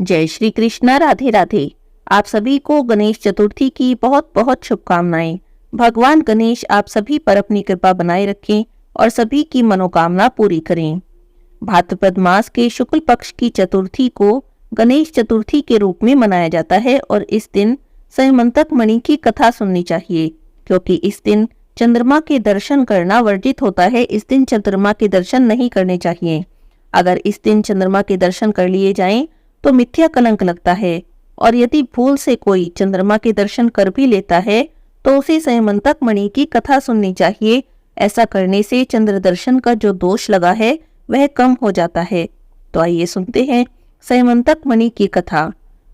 जय श्री कृष्णा। राधे राधे। आप सभी को गणेश चतुर्थी की बहुत बहुत शुभकामनाएं। भगवान गणेश आप सभी पर अपनी कृपा बनाए रखें और सभी की मनोकामना पूरी करें। भाद्रपद मास के शुक्ल पक्ष की चतुर्थी को गणेश चतुर्थी के रूप में मनाया जाता है और इस दिन संयमंतक मणि की कथा सुननी चाहिए, क्योंकि इस दिन चंद्रमा के दर्शन करना वर्जित होता है। इस दिन चंद्रमा के दर्शन नहीं करने चाहिए। अगर इस दिन चंद्रमा के दर्शन कर लिए जाएं तो मिथ्या कलंक लगता है, और यदि भूल से कोई चंद्रमा के दर्शन कर भी लेता है तो उसे संयमंतक मणि की कथा सुननी चाहिए। ऐसा करने से चंद्र दर्शन का जो दोष लगा है वह कम हो जाता है। तो आइए सुनते हैं संयमंतक मणि की कथा।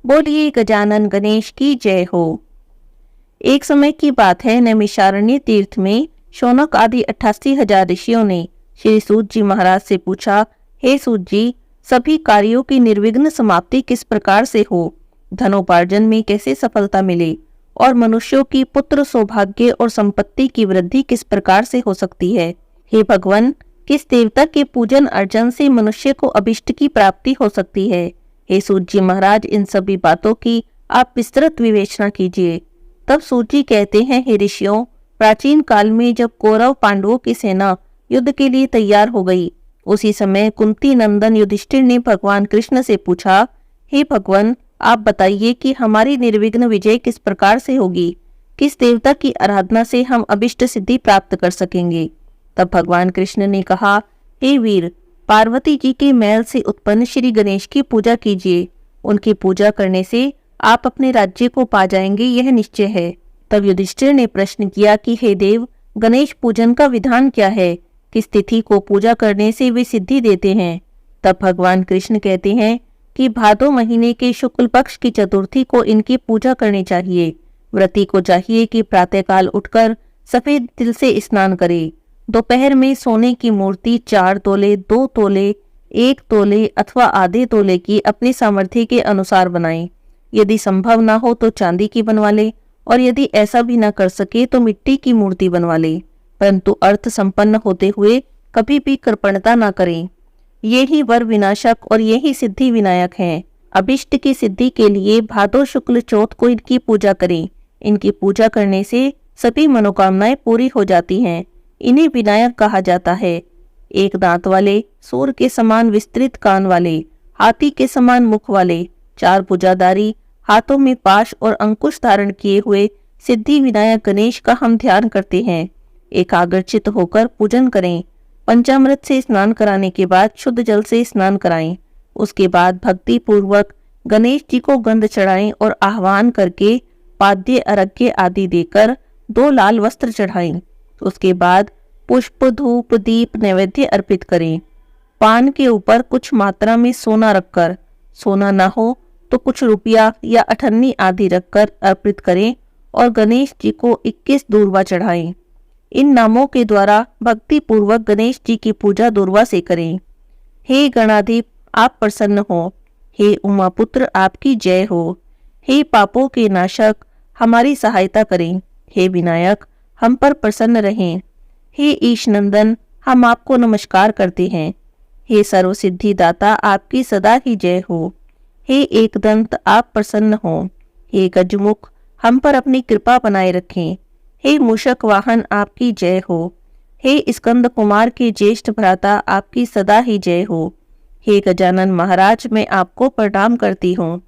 बोलिए गजानन गणेश की जय हो। एक समय की बात है, नैमिषारण्य तीर्थ में शौनक आदि 88,000 ऋषियों ने श्री सूत जी महाराज से पूछा, हे सूत जी, सभी कार्यों की निर्विघ्न समाप्ति किस प्रकार से हो, धनोपार्जन में कैसे सफलता मिले और मनुष्यों की पुत्र सौभाग्य और संपत्ति की वृद्धि किस प्रकार से हो सकती है। हे भगवान, किस देवता के पूजन अर्चन से मनुष्य को अभिष्ट की प्राप्ति हो सकती है। हे सूत जी महाराज, इन सभी बातों की आप विस्तृत विवेचना कीजिए। तब सूत जी कहते हैं, हे ऋषियों, प्राचीन काल में जब कौरव पांडवों की सेना युद्ध के लिए तैयार हो गई, उसी समय कुंती नंदन युधिष्ठिर ने भगवान कृष्ण से पूछा, हे भगवान, आप बताइए कि हमारी निर्विघ्न विजय किस प्रकार से होगी, किस देवता की आराधना से हम अभिष्ट सिद्धि प्राप्त कर सकेंगे। तब भगवान कृष्ण ने कहा, हे वीर, पार्वती जी के मैल से उत्पन्न श्री गणेश की पूजा कीजिए। उनकी पूजा करने से आप अपने राज्य को पा जाएंगे, यह निश्चय है। तब युधिष्ठिर ने प्रश्न किया कि हे देव, गणेश पूजन का विधान क्या है, किस तिथि को पूजा करने से वे सिद्धि देते हैं। तब भगवान कृष्ण कहते हैं कि भादो महीने के शुक्ल पक्ष की चतुर्थी को इनकी पूजा करनी चाहिए। व्रती को चाहिए कि प्रातःकाल उठकर सफेद तिल से स्नान करे। दोपहर में सोने की मूर्ति 4 तोले, 2 तोले, 1 तोले अथवा आधे तोले की अपनी सामर्थ्य के अनुसार बनाए। यदि संभव ना हो तो चांदी की बनवा ले, और यदि ऐसा भी ना कर सके तो मिट्टी की मूर्ति बनवा ले, परंतु अर्थ संपन्न होते हुए कभी भी कृपणता ना करें। ये ही वर विनाशक और यही सिद्धि विनायक हैं। अभिष्ट की सिद्धि के लिए भादो शुक्ल चौथ को इनकी पूजा करें। इनकी पूजा करने से सभी मनोकामनाएं पूरी हो जाती हैं। इन्हें विनायक कहा जाता है। एक दांत वाले, सूर के समान विस्तृत कान वाले, हाथी के समान मुख वाले, 4 भुजाधारी, हाथों में पाश और अंकुश धारण किए हुए सिद्धि विनायक गणेश का हम ध्यान करते हैं। एकाग्रचित होकर पूजन करें। पंचामृत से स्नान कराने के बाद शुद्ध जल से स्नान कराएं। उसके बाद भक्ति पूर्वक गणेश जी को गंध चढ़ाएं और आह्वान करके पाद्य अर्घ्य आदि देकर 2 लाल वस्त्र चढ़ाएं। उसके बाद पुष्प, धूप, दीप नैवेद्य अर्पित करें। पान के ऊपर कुछ मात्रा में सोना रखकर, सोना न हो तो कुछ रुपया या अठन्नी आदि रखकर अर्पित करें और गणेश जी को 21 दूर्वा चढ़ाएं। इन नामों के द्वारा भक्ति पूर्वक गणेश जी की पूजा दूर्वा से करें। हे गणाधिप, आप प्रसन्न हो। हे उमापुत्र, आपकी जय हो। हे पापों के नाशक, हमारी सहायता करें। हे विनायक, हम पर प्रसन्न रहें। हे ईश नंदन, हम आपको नमस्कार करते हैं। हे सर्वसिद्धि दाता, आपकी सदा ही जय हो। हे एकदंत, आप प्रसन्न हो। हे गजमुख, हम पर अपनी कृपा बनाए रखें। हे मूषक वाहन, आपकी जय हो। हे स्कंद कुमार के ज्येष्ठ भ्राता, आपकी सदा ही जय हो। हे गजानन महाराज, मैं आपको प्रणाम करती हूँ।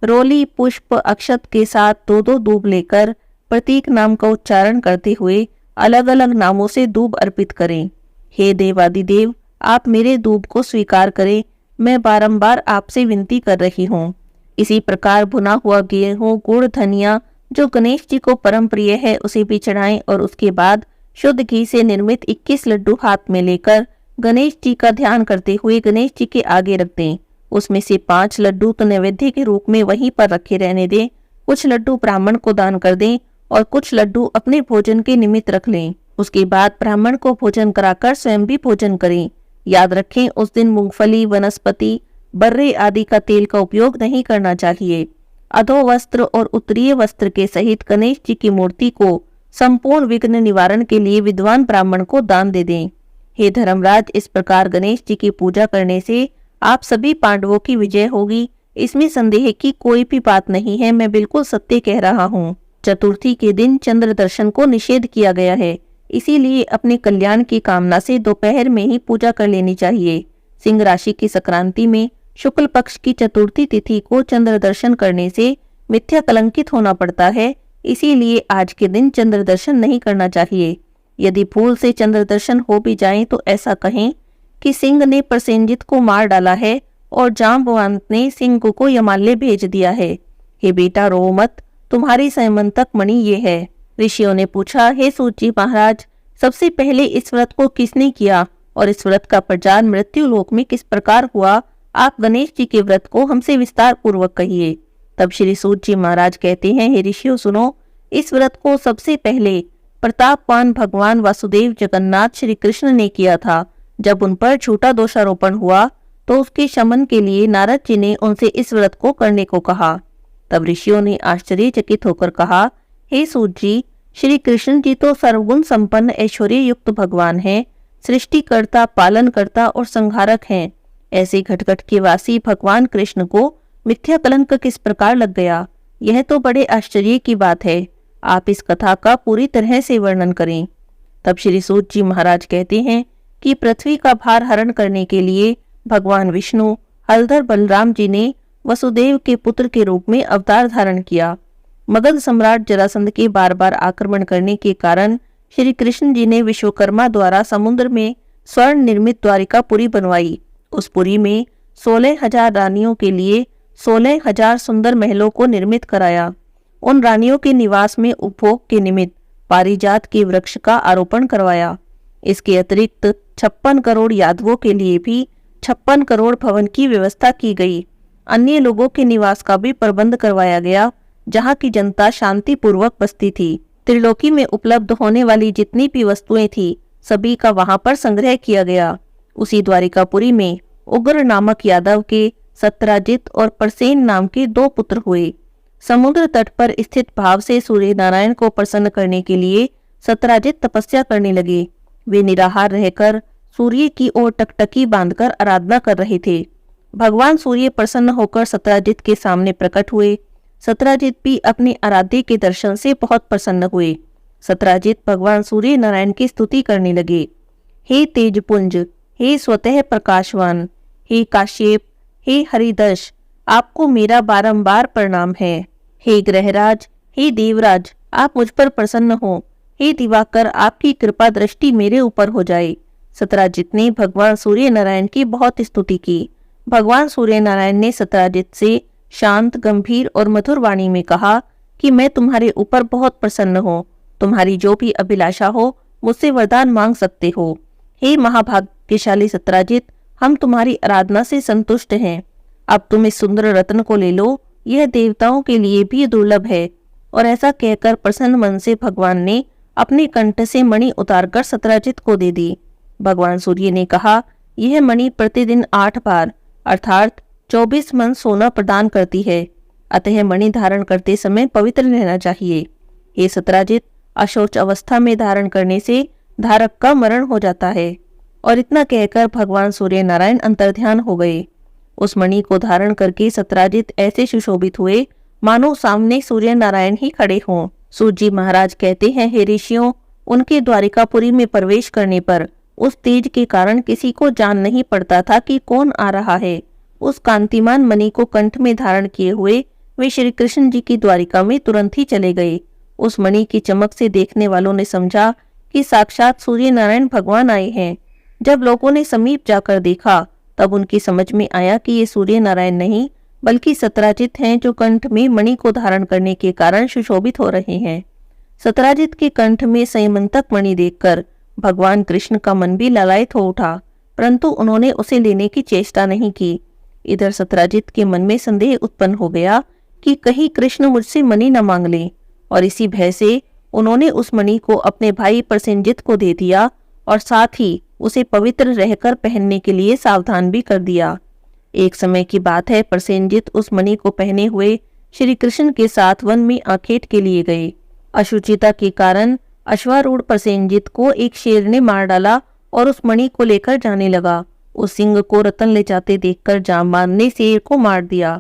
रोली, पुष्प, अक्षत के साथ 2-2 दूब लेकर प्रतीक नाम का उच्चारण करते हुए अलग अलग नामों से दूब अर्पित करें। हे देवादिदेव, आप मेरे दूब को स्वीकार करें। मैं बारंबार आपसे विनती कर रही हूँ। इसी प्रकार भुना हुआ गेहूं, गुड़, धनिया जो गणेश जी को परम प्रिय है उसे भी चढ़ाएं और उसके बाद शुद्ध घी से निर्मित 21 लड्डू हाथ में लेकर गणेश जी का ध्यान करते हुए गणेश जी के आगे रख दें। उसमें से 5 लड्डू तो नैवेद्य के रूप में वहीं पर रखे रहने दें। कुछ लड्डू ब्राह्मण को दान कर दें और कुछ लड्डू अपने भोजन के निमित्त रख लें। उसके बाद ब्राह्मण को भोजन कराकर स्वयं भी भोजन करें। याद रखें, उस दिन मूंगफली, वनस्पति, बर्रे आदि का तेल का उपयोग नहीं करना चाहिए। अधो वस्त्र और उत्तरीय वस्त्र के सहित गणेश जी की मूर्ति को संपूर्ण विघ्न निवारण के लिए विद्वान ब्राह्मण को दान दे दें। हे धर्मराज, इस प्रकार गणेश जी की पूजा करने से आप सभी पांडवों की विजय होगी। इसमें संदेह की कोई भी बात नहीं है, मैं बिल्कुल सत्य कह रहा हूँ। चतुर्थी के दिन चंद्र दर्शन को निषेध किया गया है, इसीलिए अपने कल्याण की कामना से दोपहर में ही पूजा कर लेनी चाहिए। सिंह राशि की संक्रांति में शुक्ल पक्ष की चतुर्थी तिथि को चंद्र दर्शन करने से मिथ्या कलंकित होना पड़ता है, इसीलिए आज के दिन चंद्र दर्शन नहीं करना चाहिए। यदि भूल से चंद्र दर्शन हो भी जाए तो ऐसा कहें कि सिंह ने प्रसेनजित को मार डाला है और जांबवंत ने सिंह को यमाल्य भेज दिया है। हे बेटा, रो मत, तुम्हारी सैमंतक मणि ये है। ऋषियों ने पूछा, हे सूत जी महाराज, सबसे पहले इस व्रत को किसने किया और इस व्रत का प्रचार मृत्यु लोक में किस प्रकार हुआ? आप गणेश जी के व्रत को हमसे विस्तार पूर्वक कहिए। तब श्री सूत जी महाराज कहते हैं, हे ऋषियों सुनो, इस व्रत को सबसे पहले प्रतापवान भगवान वासुदेव जगन्नाथ श्री कृष्ण ने किया था। जब उन पर झूठा दोषारोपण हुआ तो उसके शमन के लिए नारद जी ने उनसे इस व्रत को करने को कहा। तब ऋषियों ने आश्चर्यचकित होकर कहा, हे सूत जी, श्री कृष्ण जी तो सर्वगुण संपन्न ऐश्वर्य युक्त भगवान हैं, सृष्टिकर्ता, पालनकर्ता और संहारक हैं। ऐसे घटघट के वासी भगवान कृष्ण को मिथ्या कलंक किस प्रकार लग गया? यह तो बड़े आश्चर्य की बात है। आप इस कथा का पूरी तरह से वर्णन करें। तब श्री सूत जी महाराज कहते हैं कि पृथ्वी का भार हरण करने के लिए भगवान विष्णु हलधर बलराम जी ने वसुदेव के पुत्र के रूप में अवतार धारण किया। मगध सम्राट जरासंध के बार बार आक्रमण करने के कारण श्री कृष्ण जी ने विश्वकर्मा द्वारा समुद्र में स्वर्ण निर्मित द्वारिकापुरी बनवाई। उस पुरी में 16,000 रानियों के लिए 16,000 सुंदर महलों को निर्मित कराया। उन रानियों के निवास में उपभोग के निमित्त पारिजात के वृक्ष का आरोपण करवाया। इसके अतिरिक्त 56 करोड़ यादवों के लिए भी 56 करोड़ भवन की व्यवस्था की गई। अन्य लोगों के निवास का भी प्रबंध करवाया गया, जहाँ की जनता शांति पूर्वक बसती थी। त्रिलोकी में उपलब्ध होने वाली जितनी भी वस्तुएं थी, सभी का वहां पर संग्रह किया गया। उसी द्वारिकापुरी में उग्र नामक यादव के सत्राजित और परसेन नाम के 2 पुत्र हुए। समुद्र तट पर स्थित भाव से सूर्य नारायण को प्रसन्न करने के लिए सत्राजित तपस्या करने लगे। वे निराहार रहकर सूर्य की ओर टकटकी बांधकर आराधना कर रहे थे। भगवान सूर्य प्रसन्न होकर सत्राजित के सामने प्रकट हुए। सत्राजित भी अपने आराध्य के दर्शन से बहुत प्रसन्न हुए। सत्राजित भगवान सूर्य नारायण की स्तुति करने लगे। हे तेजपुंज, हे स्वतः प्रकाशवान, हे काश्यप, हे हरिदर्श, आपको मेरा बारंबार प्रणाम है। हे ग्रहराज, हे देवराज, आप मुझ पर प्रसन्न हो। हे दिवाकर, आपकी कृपा दृष्टि मेरे ऊपर हो जाए। सत्राजित ने भगवान सूर्य नारायण की बहुत स्तुति की। भगवान सूर्य नारायण ने सत्राजित से शांत, गंभीर और मधुर वाणी में कहा कि मैं तुम्हारे ऊपर बहुत प्रसन्न हूँ। तुम्हारी जो भी अभिलाषा हो मुझसे वरदान मांग सकते हो। हे महाभाग्यशाली सत्राजित, हम तुम्हारी आराधना से संतुष्ट हैं। अब तुम इस सुंदर रत्न को ले लो, यह देवताओं के लिए भी दुर्लभ है। और ऐसा कहकर प्रसन्न मन से भगवान ने अपने कंठ से मणि उतारकर सत्राजित को दे दी। भगवान सूर्य ने कहा, यह मणि प्रतिदिन 8 बार अर्थात 24 मन सोना प्रदान करती है, अतः मणि धारण करते समय पवित्र रहना चाहिए। हे सत्राजित, अशौच अवस्था में धारण करने से धारक का मरण हो जाता है। और इतना कहकर भगवान सूर्य नारायण अंतर्ध्यान हो गए। उस मणि को धारण करके सत्राजित ऐसे सुशोभित हुए मानो सामने सूर्य नारायण ही खड़े हों। सूत जी महाराज कहते हैं, हे ऋषियों, उनके द्वारिकापुरी में प्रवेश करने पर उस तेज के कारण किसी को जान नहीं पड़ता था कि कौन आ रहा है। उस कांतिमान मणि को कंठ में धारण किए हुए वे श्री कृष्ण जी की द्वारिका में तुरंत ही चले गए। उस मणि की चमक से देखने वालों ने समझा कि साक्षात सूर्य नारायण भगवान आए हैं। जब लोगों ने समीप जाकर देखा तब उनकी समझ में आया कि ये सूर्य नारायण नहीं बल्कि सत्राजित हैं, जो कंठ में मणि को धारण करने के कारण सुशोभित हो रहे हैं। सत्राजित के कंठ में संयमंतक मणि देखकर भगवान कृष्ण का मन भी लालायित हो उठा, परंतु उन्होंने उसे लेने की चेष्टा नहीं की। इधर सत्राजित के मन में संदेह उत्पन्न हो गया कि कहीं कृष्ण मुझसे मणि न मांग लें, और इसी भय से उन्होंने उस मणि को अपने भाई प्रसेनजित को दे दिया और साथ ही उसे पवित्र रहकर पहनने के लिए सावधान भी कर दिया। एक समय की बात है, प्रसेनजित उस मणि को पहने हुए श्री कृष्ण के साथ वन में आखेट के लिए गए। अशुचिता के कारण अश्वारूढ़ प्रसेनजित को एक शेर ने मार डाला और उस मणि को लेकर जाने लगा। उस सिंह को रतन ले जाते देखकर जांबान ने शेर को मार दिया।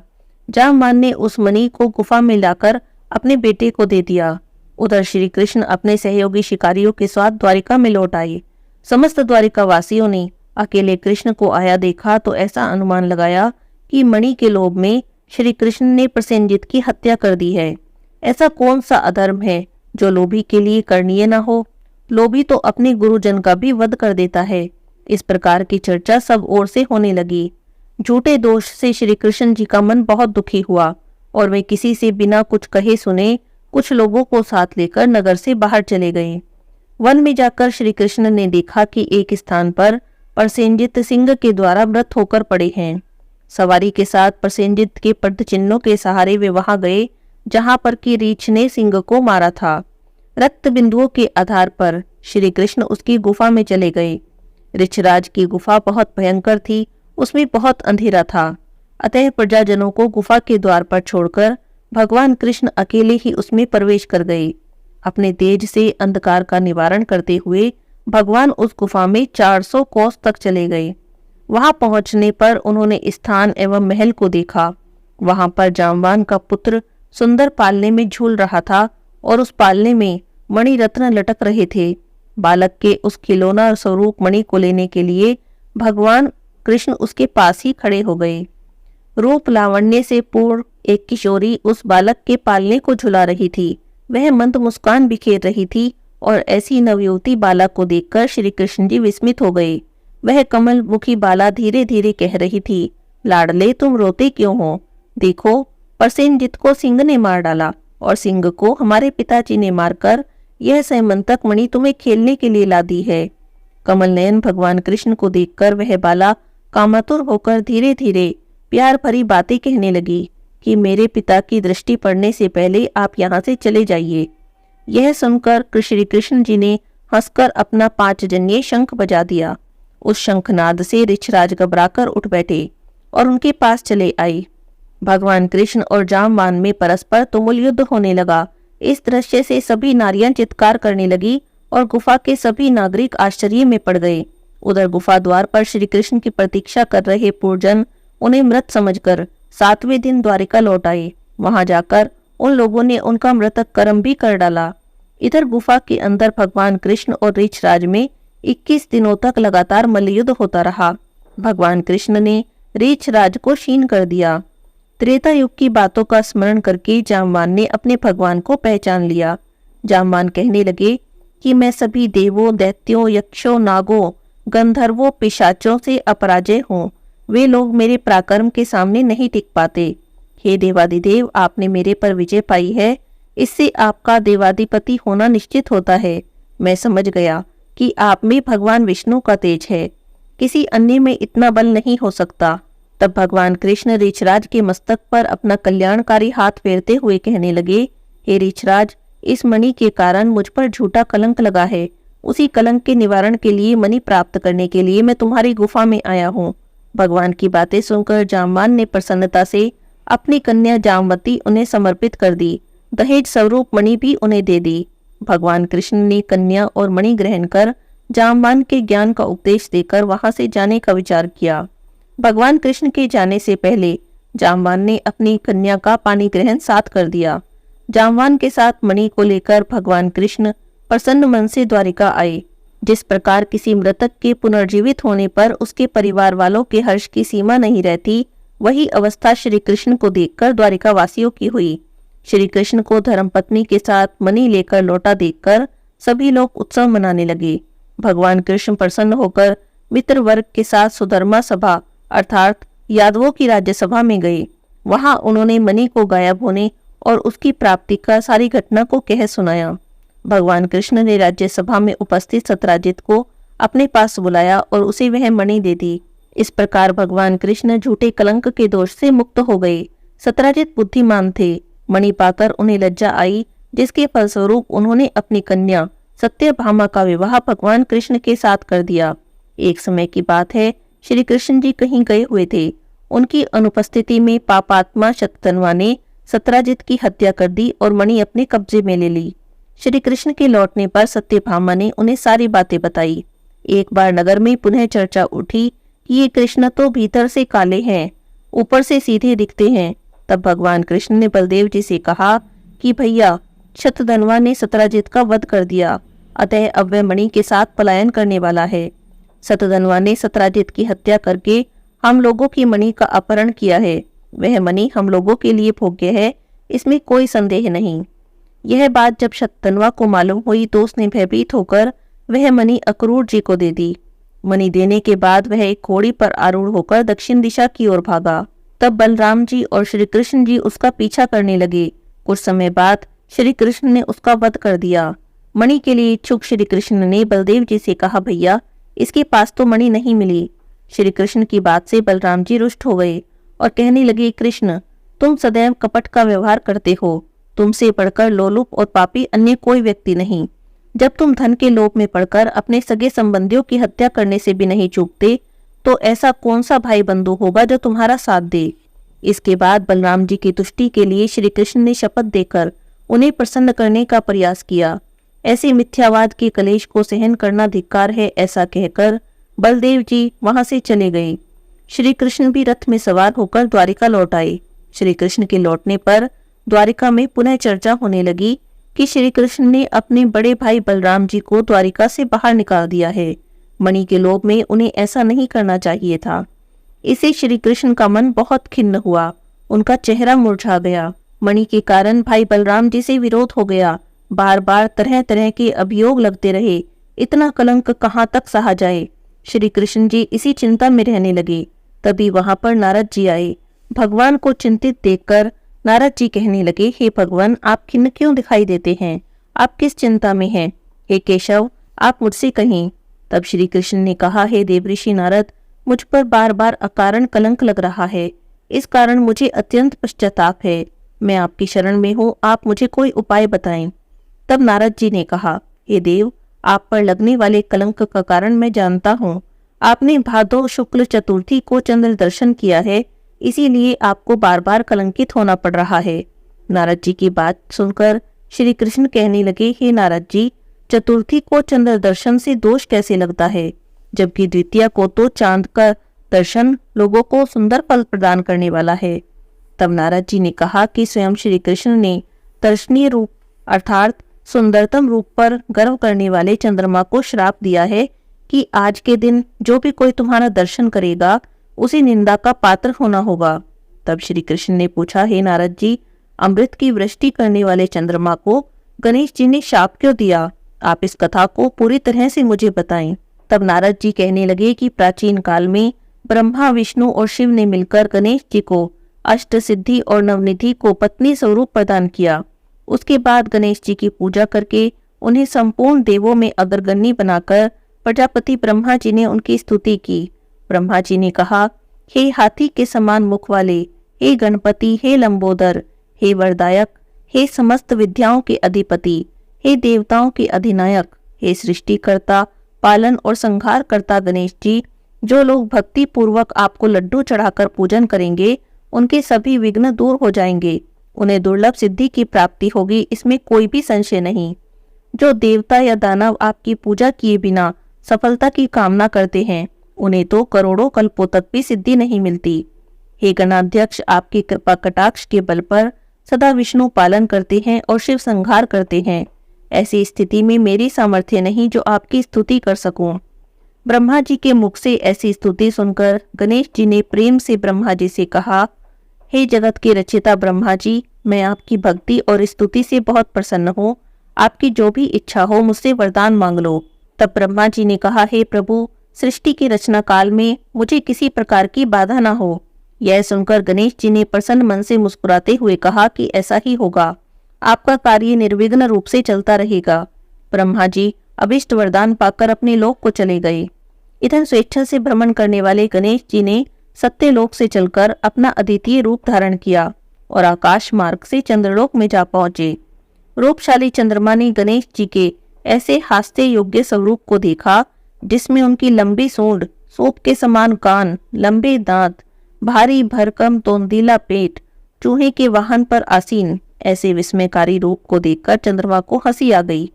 जामवान ने उस मणि को गुफा में लाकर अपने बेटे को दे दिया। उधर श्री कृष्ण अपने सहयोगी शिकारियों के साथ द्वारिका में लौट आए। समस्त द्वारिका वासियों ने अकेले कृष्ण को आया देखा तो ऐसा अनुमान लगाया कि मणि के लोभ में श्री कृष्ण ने प्रसेनजित की हत्या कर दी है। ऐसा कौन सा अधर्म है जो लोभी के लिए करनीय न हो। लोभी तो अपने गुरुजन का भी वध कर देता है। इस प्रकार की चर्चा सब ओर से होने लगी। झूठे दोष से श्री कृष्ण जी का मन बहुत दुखी हुआ और वे किसी से बिना कुछ कहे सुने कुछ लोगों को साथ लेकर नगर से बाहर चले गए। वन में जाकर श्री कृष्ण ने देखा कि एक स्थान पर प्रसेनजित सिंह के द्वारा मृत होकर पड़े हैं। सवारी के साथ प्रसेनजित के पदचिन्हों के सहारे वे वहां गए जहां पर की रीछ ने सिंह को मारा था। रक्त बिंदुओं के आधार पर श्री कृष्ण उसकी गुफा में चले गए। ऋक्षराज की गुफा बहुत भयंकर थी, उसमें बहुत अंधेरा था। अतः प्रजाजनों को गुफा के द्वार पर छोड़कर भगवान कृष्ण अकेले ही उसमें प्रवेश कर गए। अपने तेज से अंधकार का निवारण करते हुए भगवान उस गुफा में 400 कोस तक चले गए। वहां पहुंचने पर उन्होंने स्थान एवं महल को देखा। वहां पर जामवान का पुत्र सुंदर पालने में झूल रहा था और उस पालने में मणि रत्न लटक रहे थे। बालक के उस खिलौना स्वरूप मणि को लेने के लिए भगवान कृष्ण उसके पास ही खड़े हो गए। रूप लावण्य से पूर्ण एक किशोरी उस बालक के पालने को झुला रही थी। वह मंद मुस्कान बिखेर रही थी और ऐसी नवयुवती बालक को देखकर श्री कृष्ण जी विस्मित हो गए। वह कमल मुखी बाला धीरे धीरे कह रही थी, लाडले तुम रोते क्यों हो? देखो, प्रसेनजित को सिंह ने मार डाला और सिंह को हमारे पिताजी ने मारकर यह सैमंतक मणि तुम्हें खेलने के लिए ला दी है। कमल नयन भगवान कृष्ण को देखकर वह बाला कामातुर होकर धीरे धीरे प्यार भरी बातें कहने लगी कि मेरे पिता की दृष्टि पड़ने से पहले आप यहाँ से चले जाइए। यह सुनकर श्री कृष्ण जी ने हंसकर अपना 5 जन्य शंख बजा दिया। उस शंखनाद से ऋक्षराज घबराकर उठ बैठे और उनके पास चले आए। भगवान कृष्ण और जामवान में परस्पर तुमुल युद्ध होने लगा। इस दृश्य से सभी नारियां चित्कार करने लगी और गुफा के सभी नागरिक आश्चर्य में पड़ गए। उधर गुफा द्वार पर श्री कृष्ण की प्रतीक्षा कर रहे पूर्वजन उन्हें मृत समझकर 7वें दिन द्वारिका लौट आए। वहां जाकर उन लोगों ने उनका मृतक कर्म भी कर डाला। इधर गुफा के अंदर भगवान कृष्ण और ऋक्षराज में 21 दिनों तक लगातार मल्लयुद्ध होता रहा। भगवान कृष्ण ने ऋक्षराज को क्षीण कर दिया। त्रेता युग की बातों का स्मरण करके जामवान ने अपने भगवान को पहचान लिया। जामवान कहने लगे कि मैं सभी देवों, दैत्यों, यक्षों, नागों, गंधर्वों, पिशाचों से अपराजय हूँ। वे लोग मेरे पराक्रम के सामने नहीं टिक पाते। हे देवादिदेव, आपने मेरे पर विजय पाई है, इससे आपका देवाधिपति होना निश्चित होता है। मैं समझ गया कि आप में भगवान विष्णु का तेज है, किसी अन्य में इतना बल नहीं हो सकता। तब भगवान कृष्ण ऋक्षराज के मस्तक पर अपना कल्याणकारी हाथ फेरते हुए कहने लगे, हे ऋक्षराज, इस मणि के कारण मुझ पर झूठा कलंक लगा है। उसी कलंक के निवारण के लिए मणि प्राप्त करने के लिए मैं तुम्हारी गुफा में आया हूँ। भगवान की बातें सुनकर जामवान ने प्रसन्नता से अपनी कन्या जामवती उन्हें समर्पित कर दी। दहेज स्वरूप मणि भी उन्हें दे दी। भगवान कृष्ण ने कन्या और मणि ग्रहण कर जामवान के ज्ञान का उपदेश देकर वहां से जाने का विचार किया। भगवान कृष्ण के जाने से पहले जामवान ने अपनी कन्या का पानी ग्रहण साथ कर दिया। जामवान के साथ मणि को लेकर भगवान कृष्ण प्रसन्न मन से द्वारिका आए। जिस प्रकार किसी मृतक के पुनर्जीवित होने पर उसके परिवार वालों के हर्ष की सीमा नहीं रहती, वही अवस्था श्री कृष्ण को देखकर द्वारिका वासियों की हुई। श्री कृष्ण को धर्मपत्नी के साथ मणि लेकर लौटा देखकर सभी लोग उत्सव मनाने लगे। भगवान कृष्ण प्रसन्न होकर मित्र वर्ग के साथ सुधर्मा सभा अर्थात यादवों की राज्यसभा में गए। वहां उन्होंने मणि को गायब होने और उसकी प्राप्ति का सारी घटना को कह सुनाया। भगवान कृष्ण ने राज्यसभा में उपस्थित सत्राजित को अपने पास बुलाया और उसे वह मणि दे दी। इस प्रकार भगवान कृष्ण झूठे कलंक के दोष से मुक्त हो गए। सत्राजित बुद्धिमान थे। मणि पाकर उन्हें लज्जा आई, जिसके फलस्वरूप उन्होंने अपनी कन्या सत्यभामा का विवाह भगवान कृष्ण के साथ कर दिया। एक समय की बात है, श्री कृष्ण जी कहीं गए हुए थे। उनकी अनुपस्थिति में पापात्मा शतधन्वा ने सत्राजित की हत्या कर दी और मणि अपने कब्जे में ले ली। श्री कृष्ण के लौटने पर सत्यभामा ने उन्हें सारी बातें बताई। एक बार नगर में पुनः चर्चा उठी कि ये कृष्ण तो भीतर से काले हैं, ऊपर से सीधे दिखते हैं। तब भगवान कृष्ण ने बलदेव जी से कहा कि भैया, शतधन्वा ने सत्राजित का वध कर दिया, अतः अब वह मणि के साथ पलायन करने वाला है। शतधन्वा ने सत्राजित की हत्या करके हम लोगों की मणि का अपहरण किया है। वह मणि हम लोगों के लिए भोग्य है, इसमें कोई संदेह नहीं। यह बात जब शतधन्वा को मालूम हुई तो उसने भयभीत होकर वह मणि अक्रूर जी को दे दी। मणि देने के बाद वह एक घोड़ी पर आरूढ़ होकर दक्षिण दिशा की ओर भागा। तब बलराम जी और श्री कृष्ण जी उसका पीछा करने लगे। कुछ समय बाद श्री कृष्ण ने उसका वध कर दिया। मणि के लिए इच्छुक श्री कृष्ण ने बलदेव जी से कहा, भैया, इसके पास तो मणि नहीं मिली। श्री कृष्ण की बात से बलराम जी रुष्ट हो गए और कहने लगे, कृष्ण, तुम सदैव कपट का व्यवहार करते हो। तुमसे बढ़कर लोलुप और पापी अन्य कोई व्यक्ति नहीं। जब तुम धन के लोभ में पड़कर अपने सगे संबंधियों की हत्या करने से भी नहीं चूकते, तो ऐसा कौन सा भाई बंधु होगा जो तुम्हारा साथ दे। इसके बाद बलराम जी की तुष्टि के लिए श्री कृष्ण ने शपथ देकर उन्हें प्रसन्न करने का प्रयास किया। ऐसे मिथ्यावाद के कलेश को सहन करना धिक्कार है, ऐसा कहकर बलदेव जी वहां से चले गए। श्री कृष्ण भी रथ में सवार होकर द्वारिका लौट आए। श्री कृष्ण के लौटने पर द्वारिका में पुनः चर्चा होने लगी कि श्री कृष्ण ने अपने बड़े भाई बलराम जी को द्वारिका से बाहर निकाल दिया है। मणि के लोभ में उन्हें ऐसा नहीं करना चाहिए था। इसे श्री कृष्ण का मन बहुत खिन्न हुआ। उनका चेहरा मुरझा गया। मणि के कारण भाई बलराम जी से विरोध हो गया। बार बार तरह तरह के अभियोग लगते रहे। इतना कलंक कहाँ तक सहा जाए। श्री कृष्ण जी इसी चिंता में रहने लगे। तभी वहां पर नारद जी आए। भगवान को चिंतित देखकर नारद जी कहने लगे, हे भगवान, आप खिन्न क्यों दिखाई देते हैं? आप किस चिंता में हैं? हे केशव, आप मुझसे कहें। तब श्री कृष्ण ने कहा, हे देवऋषि नारद, मुझ पर बार बार अकारण कलंक लग रहा है। इस कारण मुझे अत्यंत पश्चाताप है। मैं आपकी शरण में हूँ, आप मुझे कोई उपाय बताएं। तब नारद जी ने कहा, हे देव, आप पर लगने वाले कलंक का कारण मैं जानता हूँ। आपने भादो शुक्ल चतुर्थी को चंद्र दर्शन किया है, इसीलिए आपको बार बार कलंकित होना पड़ रहा है। नारद जी की बात सुनकर श्री कृष्ण कहने लगे, हे नारद जी, चतुर्थी को चंद्र दर्शन से दोष कैसे लगता है, जबकि द्वितीया को तो चांद का दर्शन लोगों को सुंदर फल प्रदान करने वाला है। तब नारद जी ने कहा कि स्वयं श्री कृष्ण ने दर्शनीय रूप अर्थात सुंदरतम रूप पर गर्व करने वाले चंद्रमा को श्राप दिया है कि आज के दिन जो भी कोई तुम्हारा दर्शन करेगा उसे निंदा का पात्र होना होगा। तब श्री कृष्ण ने पूछा, हे नारद जी, अमृत की वृष्टि करने वाले चंद्रमा को गणेश जी ने शाप क्यों दिया? आप इस कथा को पूरी तरह से मुझे बताएं। तब नारद जी कहने लगे कि प्राचीन काल में ब्रह्मा, विष्णु और शिव ने मिलकर गणेश जी को अष्ट सिद्धि और नवनिधि को पत्नी स्वरूप प्रदान किया। उसके बाद गणेश जी की पूजा करके उन्हें संपूर्ण देवों में अग्रगण्य बनाकर प्रजापति ब्रह्मा जी ने उनकी स्तुति की। ब्रह्मा जी ने कहा, हे हाथी के समान मुख वाले, हे गणपति, हे लंबोदर, हे वरदायक, हे समस्त विद्याओं के अधिपति, हे देवताओं के अधिनायक, हे सृष्टिकर्ता, पालन और संहार करता गणेश जी, जो लोग भक्ति पूर्वक आपको लड्डू चढ़ाकर पूजन करेंगे उनके सभी विघ्न दूर हो जाएंगे। उन्हें दुर्लभ सिद्धि की प्राप्ति होगी, इसमें कोई भी संशय नहीं। जो देवता या दानव आपकी पूजा किए बिना सफलता की कामना करते हैं उन्हें तो करोड़ों कल्पों तक भी सिद्धि नहीं मिलती। हे गणाध्यक्ष, आपकी कृपा कटाक्ष के बल पर सदा विष्णु पालन करते हैं और शिव संहार करते हैं। ऐसी स्थिति में मेरी सामर्थ्य नहीं जो आपकी स्तुति कर सकूं। ब्रह्मा जी के मुख से ऐसी स्तुति सुनकर गणेश जी ने प्रेम से ब्रह्मा जी से कहा, हे जगत के रचयिता ब्रह्मा जी, मैं आपकी भक्ति और स्तुति से बहुत प्रसन्न हूँ। आपकी जो भी इच्छा हो मुझसे वरदान मांग लो। तब ब्रह्मा जी ने कहा, हे प्रभु, सृष्टि की रचना काल में मुझे किसी प्रकार की बाधा न हो। यह सुनकर गणेश जी ने प्रसन्न मन से मुस्कुराते हुए कहा कि ऐसा ही होगा, आपका कार्य निर्विघ्न रूप से चलता रहेगा। ब्रह्मा जी अभिष्ट वरदान पाकर अपने लोक को चले गए। इधर स्वेच्छा से भ्रमण करने वाले गणेश जी ने सत्यलोक से चलकर अपना अद्वितीय रूप धारण किया और आकाश मार्ग से चंद्रलोक में जा पहुंचे। रूपशाली चंद्रमा ने गणेश जी के ऐसे हास्य योग्य स्वरूप को देखा जिसमें उनकी लंबी सूंड, सूप के समान कान, लंबे दांत, भारी भरकम तोंदीला पेट, चूहे के वाहन पर आसीन, ऐसे विस्मयकारी रूप को देखकर चंद्रमा को हंसी आ गई।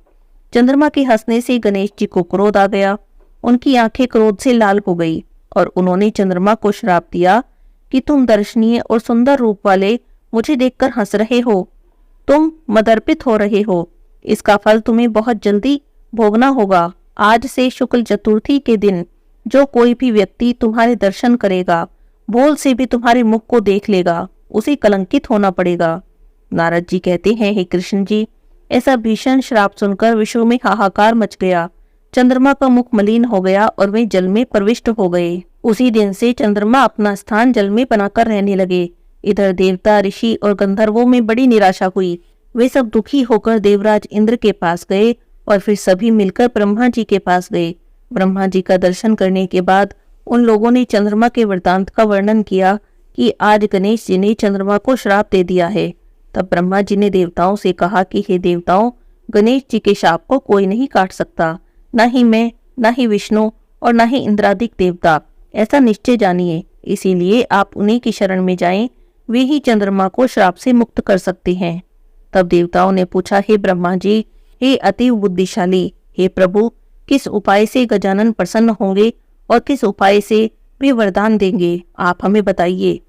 चंद्रमा के हंसने से गणेश जी को क्रोध आ गया। उनकी आंखें क्रोध से लाल हो गई और उन्होंने चंद्रमा को श्राप दिया कि तुम दर्शनीय और सुंदर रूप वाले मुझे देखकर हंस रहे हो। तुम मदर्पित हो रहे हो। इसका फल तुम्हें बहुत जल्दी भोगना होगा। आज से शुक्ल चतुर्थी के दिन जो कोई भी व्यक्ति तुम्हारे दर्शन करेगा, भूल से भी तुम्हारे मुख को देख लेगा, उसे कलंकित होना पड़ेगा। नारद जी कहते हैं, हे कृष्ण जी, ऐसा भीषण श्राप सुनकर विश्व में हाहाकार मच गया। चंद्रमा का मुख मलिन हो गया और वे जल में प्रविष्ट हो गए। उसी दिन से चंद्रमा अपना स्थान जल में बनाकर रहने लगे। इधर देवता, ऋषि और गंधर्वों में बड़ी निराशा हुई। वे सब दुखी होकर देवराज इंद्र के पास गए और फिर सभी मिलकर ब्रह्मा जी के पास गए। ब्रह्मा जी का दर्शन करने के बाद उन लोगों ने चंद्रमा के वृतांत का वर्णन किया कि आज गणेश जी ने चंद्रमा को श्राप दे दिया है। तब ब्रह्मा जी ने देवताओं से कहा कि हे देवताओं, गणेश जी के शाप को कोई नहीं काट सकता, न ही मैं, न ही विष्णु और न ही इंद्रादिक देवता। ऐसा निश्चय जानिए, इसीलिए आप उन्हीं की शरण में जाएं, वे ही चंद्रमा को श्राप से मुक्त कर सकते हैं। तब देवताओं ने पूछा, हे ब्रह्मा जी, हे अति बुद्धिशाली, हे प्रभु, किस उपाय से गजानन प्रसन्न होंगे और किस उपाय से वे वरदान देंगे, आप हमें बताइए।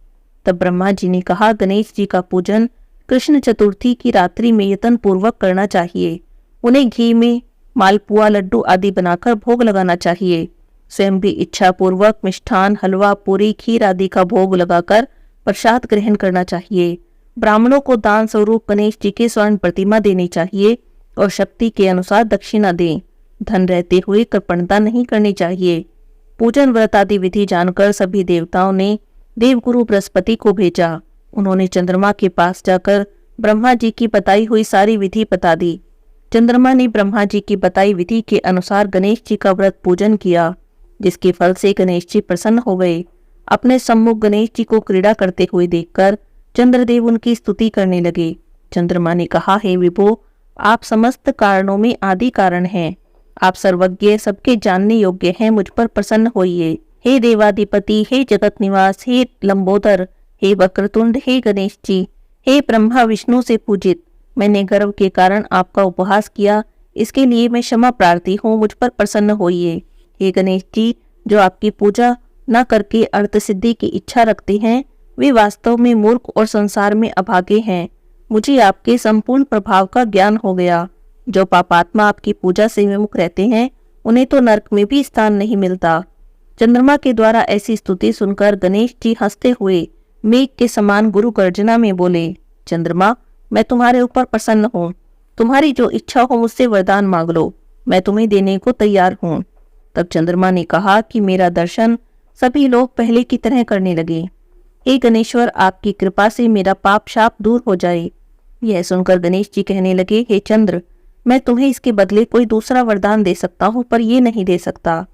तब ब्रह्मा जी ने कहा, गणेश जी का पूजन कृष्ण चतुर्थी की रात्रि में यत्न पूर्वक करना चाहिए। उन्हें घी में मालपुआ, लड्डू आदि बनाकर भोग लगाना चाहिए। स्वयं भी इच्छा पूर्वक मिष्ठान, हलवा, पूरी, खीर आदि का भोग लगाकर प्रसाद ग्रहण करना चाहिए। ब्राह्मणों को दान स्वरूप गणेश जी की स्वर्ण प्रतिमा देनी चाहिए और शक्ति के अनुसार दक्षिणा दें। धन रहते हुए कृपणता नहीं करनी चाहिए। पूजन व्रत आदि विधि जानकर सभी देवताओं ने देवगुरु बृहस्पति को भेजा। उन्होंने चंद्रमा के पास जाकर ब्रह्मा जी की बताई हुई सारी विधि बता दी। चंद्रमा ने ब्रह्मा जी की बताई विधि के अनुसार गणेश जी का व्रत पूजन किया, जिसके फल से गणेश जी प्रसन्न हो गए। अपने सम्मुख गणेश जी को क्रीड़ा करते हुए देखकर चंद्रदेव उनकी स्तुति करने लगे। चंद्रमा ने कहा, हे विभो, आप समस्त कारणों में आदि कारण हैं। आप सर्वज्ञ, सबके जानने योग्य हैं, मुझ पर प्रसन्न होइए। हे देवाधिपति, हे जगत निवास, हे लंबोदर, हे वक्रतुंड, हे गणेश जी, हे ब्रह्मा विष्णु से पूजित, मैंने गर्व के कारण आपका उपहास किया, इसके लिए मैं क्षमा प्रार्थी हूँ, मुझ पर प्रसन्न होइए। हे गणेश जी, जो आपकी पूजा न करके अर्थ सिद्धि की इच्छा रखते हैं, वे वास्तव में मूर्ख और संसार में अभागे हैं। मुझे आपके संपूर्ण प्रभाव का ज्ञान हो गया। जो पापात्मा आपकी पूजा से विमुख रहते हैं, उन्हें तो नरक में भी स्थान नहीं मिलता। चंद्रमा के द्वारा ऐसी स्तुति सुनकर गणेश जी हंसते हुए मेघ के समान गुरु गर्जना में बोले, चंद्रमा, मैं तुम्हारे ऊपर प्रसन्न हूँ। तुम्हारी जो इच्छा हो मुझसे वरदान मांग लो, मैं तुम्हें देने को तैयार हूँ। तब चंद्रमा ने कहा कि मेरा दर्शन सभी लोग पहले की तरह करने लगे। हे गणेश्वर, आपकी कृपा से मेरा पाप शाप दूर हो जाए। यह सुनकर गणेश जी कहने लगे, हे चंद्र, मैं तुम्हें इसके बदले कोई दूसरा वरदान दे सकता हूँ, पर ये नहीं दे सकता।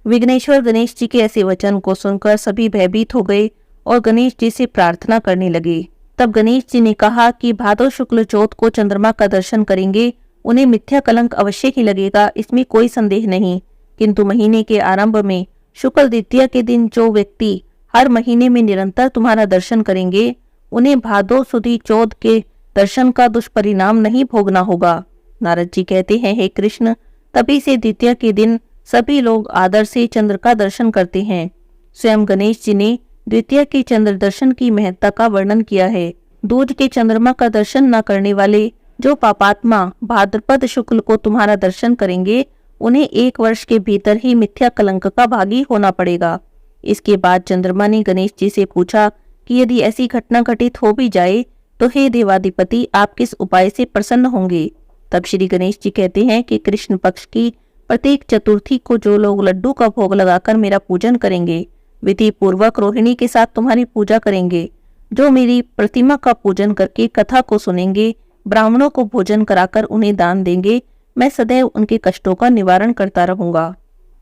विघ्नेश्वर गणेश जी के ऐसे वचन को सुनकर सभी भयभीत हो गए और गणेश जी से प्रार्थना करने लगे। तब गणेश जी ने कहा कि भादो शुक्ल चौथ को चंद्रमा का दर्शन करेंगे, उन्हें मिथ्या कलंक अवश्य ही लगेगा, इसमें कोई संदेह नहीं। किंतु महीने के आरंभ में शुक्ल द्वितीया के दिन जो व्यक्ति हर महीने में निरंतर तुम्हारा दर्शन करेंगे, उन्हें भादो सुदी चौथ के दर्शन का दुष्परिणाम नहीं भोगना होगा। नारद जी कहते हैं, हे कृष्ण, तभी से द्वितीया के दिन सभी लोग आदर से चंद्र का दर्शन करते हैं। स्वयं गणेश जी ने द्वितीया के चंद्र दर्शन की महत्ता का वर्णन किया है। दूज के चंद्रमा का दर्शन न करने वाले जो पापात्मा भाद्रपद शुक्ल को तुम्हारा दर्शन करेंगे, उन्हें 1 वर्ष के भीतर ही मिथ्या कलंक का भागी होना पड़ेगा। इसके बाद चंद्रमा ने गणेश जी से पूछा कि यदि ऐसी घटना घटित हो भी जाए तो हे देवाधिपति, आप किस उपाय से प्रसन्न होंगे। तब श्री गणेश जी कहते हैं कि कृष्ण पक्ष की प्रत्येक चतुर्थी को जो लोग लड्डू का भोग लगाकर मेरा पूजन करेंगे, विधि पूर्वक रोहिणी के साथ तुम्हारी पूजा करेंगे, जो मेरी प्रतिमा का पूजन करके कथा को सुनेंगे, ब्राह्मणों को भोजन कराकर उन्हें दान देंगे, मैं सदैव उनके कष्टों का निवारण करता रहूंगा।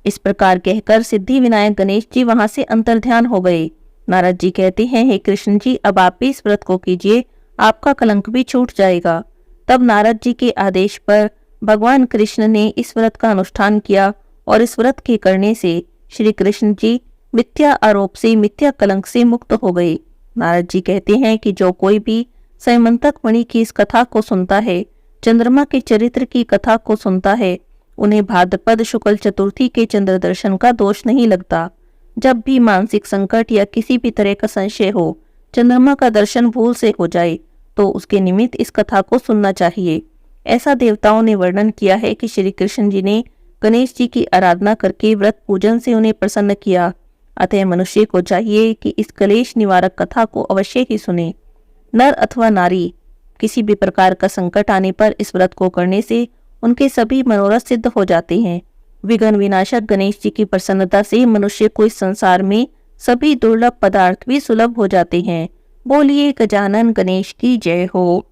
इस प्रकार कहकर सिद्धि विनायक गणेश जी वहां से अंतर्ध्यान हो गए। नारद जी कहते हैं, हे कृष्ण जी, अब आप भी इस व्रत को कीजिए, आपका कलंक भी छूट जाएगा। तब नारद जी के आदेश पर भगवान कृष्ण ने इस व्रत का अनुष्ठान किया और इस व्रत के करने से श्री कृष्ण जी मिथ्या आरोप से, मिथ्या कलंक से मुक्त हो गए। नारद जी कहते हैं कि जो कोई भी सैमंतक मणि की इस कथा को सुनता है, चंद्रमा के चरित्र की कथा को सुनता है, उन्हें भाद्रपद शुक्ल चतुर्थी के चंद्र दर्शन का दोष नहीं लगता। जब भी मानसिक संकट या किसी भी तरह का संशय हो, चंद्रमा का दर्शन भूल से हो जाए तो उसके निमित्त इस कथा को सुनना चाहिए। ऐसा देवताओं ने वर्णन किया है कि श्री कृष्ण जी ने गणेश जी की आराधना करके व्रत पूजन से उन्हें प्रसन्न किया। अतः मनुष्य को चाहिए कि इस कलेश निवारक कथा को अवश्य ही सुने। नर अथवा नारी किसी भी प्रकार का संकट आने पर इस व्रत को करने से उनके सभी मनोरथ सिद्ध हो जाते हैं। विघ्न विनाशक गणेश जी की प्रसन्नता से मनुष्य को इस संसार में सभी दुर्लभ पदार्थ भी सुलभ हो जाते हैं। बोलिए गजानन गणेश की जय हो।